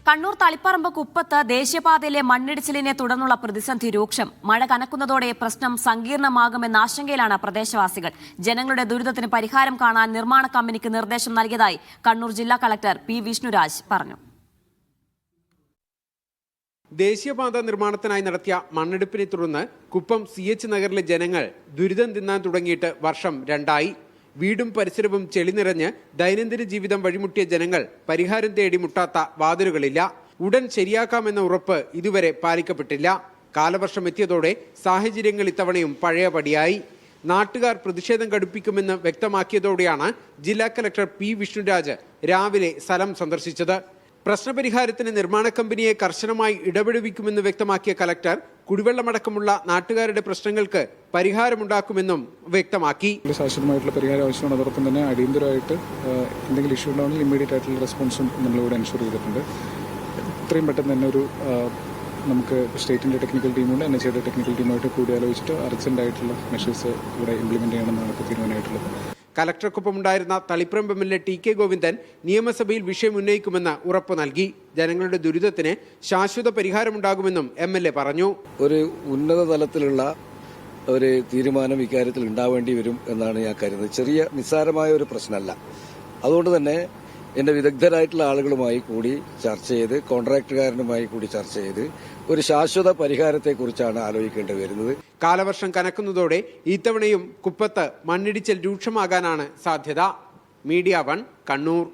കണ്ണൂർ തളിപ്പറമ്പ് കുപ്പത്ത് ദേശീയപാതയിലെ മണ്ണിടിച്ചിലിനെ തുടർന്നുള്ള പ്രതിസന്ധി രൂക്ഷം. മഴ കനക്കുന്നതോടെ പ്രശ്നം സങ്കീർണമാകുമെന്ന ആശങ്കയിലാണ് പ്രദേശവാസികൾ. ജനങ്ങളുടെ ദുരിതത്തിന് പരിഹാരം കാണാൻ നിർമ്മാണ കമ്പനിക്ക് നിർദ്ദേശം നൽകിയതായി കണ്ണൂർ ജില്ലാ കളക്ടർ പി വിഷ്ണുരാജ് പറഞ്ഞു. ദേശീയപാത നിർമ്മാണത്തിനായി നടത്തിയ മണ്ണെടുപ്പിനെ തുടർന്ന് കുപ്പം CH നഗറിലെ ജനങ്ങൾ ദുരിതം തിന്നാൻ തുടങ്ങിയിട്ട് വർഷം 2 വീടും പരിസരവും ചെളി നിറഞ്ഞ് ദൈനംദിന ജീവിതം വഴിമുട്ടിയ ജനങ്ങൾ പരിഹാരം തേടി മുട്ടാത്ത വാതിലുകളില്ല. ഉടൻ ശരിയാക്കാമെന്ന ഉറപ്പ് ഇതുവരെ പാലിക്കപ്പെട്ടില്ല. കാലവർഷം എത്തിയതോടെ സാഹചര്യങ്ങൾ ഇത്തവണയും പഴയപടിയായി. നാട്ടുകാർ പ്രതിഷേധം കടുപ്പിക്കുമെന്ന് വ്യക്തമാക്കിയതോടെയാണ് ജില്ലാ കലക്ടർ പി വിഷ്ണുരാജ് രാവിലെ സ്ഥലം സന്ദർശിച്ചത്. പ്രശ്നപരിഹാരത്തിന് നിർമ്മാണ കമ്പനിയെ കർശനമായി ഇടപെടുവിക്കുമെന്ന് വ്യക്തമാക്കിയ കലക്ടർ കുടിവെള്ളമടക്കമുള്ള നാട്ടുകാരുടെ പ്രശ്നങ്ങൾക്ക് പരിഹാരമുണ്ടാക്കുമെന്നും വ്യക്തമാക്കി. ശാശ്വതമായിട്ടുള്ള പരിഹാരം ആവശ്യമാണ്. അതോടൊപ്പം തന്നെ അടിയന്തരമായിട്ട് എന്തെങ്കിലും ഇഷ്യൂ ഉണ്ടാവുമെങ്കിൽ ഇമ്മീഡിയറ്റ് ആയിട്ടുള്ള റെസ്പോൺസും നമ്മളിവിടെ എൻഷുർ ചെയ്തിട്ടുണ്ട്. എത്രയും പെട്ടെന്ന് തന്നെ നമുക്ക് സ്റ്റേറ്റിന്റെ ടെക്നിക്കൽ ടീമുണ്ട്, NHAയുടെ ടെക്നിക്കൽ ടീമുമായിട്ട് കൂടിയാലോചിച്ചിട്ട് അർജന്റായിട്ടുള്ള മെഷേഴ്സ് ഇവിടെ ഇംപ്ലിമെന്റ് ചെയ്യണമെന്നാണ് ഇപ്പോൾ തീരുമാനമായിട്ടുള്ളത്. കലക്ടർക്കൊപ്പം ഉണ്ടായിരുന്ന തളിപ്പറമ്പ് MLA TK ഗോവിന്ദൻ നിയമസഭയിൽ വിഷയം ഉന്നയിക്കുമെന്ന് ഉറപ്പു നൽകി. ജനങ്ങളുടെ ദുരിതത്തിന് ശാശ്വത പരിഹാരമുണ്ടാകുമെന്നും MLA പറഞ്ഞു. ഒരു ഉന്നത തലത്തിലുള്ള ഒരു തീരുമാനം ഇക്കാര്യത്തിൽ ഉണ്ടാവേണ്ടി വരും എന്നാണ് ഞാൻ കരുതുന്നത്. നിസ്സാരമായ ഒരു പ്രശ്നമല്ല. അതുകൊണ്ട് തന്നെ എന്റെ വിദഗ്ധരായിട്ടുള്ള ആളുകളുമായി കൂടി ചർച്ച ചെയ്ത് കോൺട്രാക്ടുകാരനുമായി കൂടി ചർച്ച ചെയ്ത് ഒരു ശാശ്വത പരിഹാരത്തെക്കുറിച്ചാണ് ആലോചിക്കേണ്ടി വരുന്നത്. കാലവർഷം കനക്കുന്നതോടെ ഇത്തവണയും കുപ്പത്ത് മണ്ണിടിച്ചിൽ രൂക്ഷമാകാനാണ് സാധ്യത. മീഡിയ 1 കണ്ണൂർ.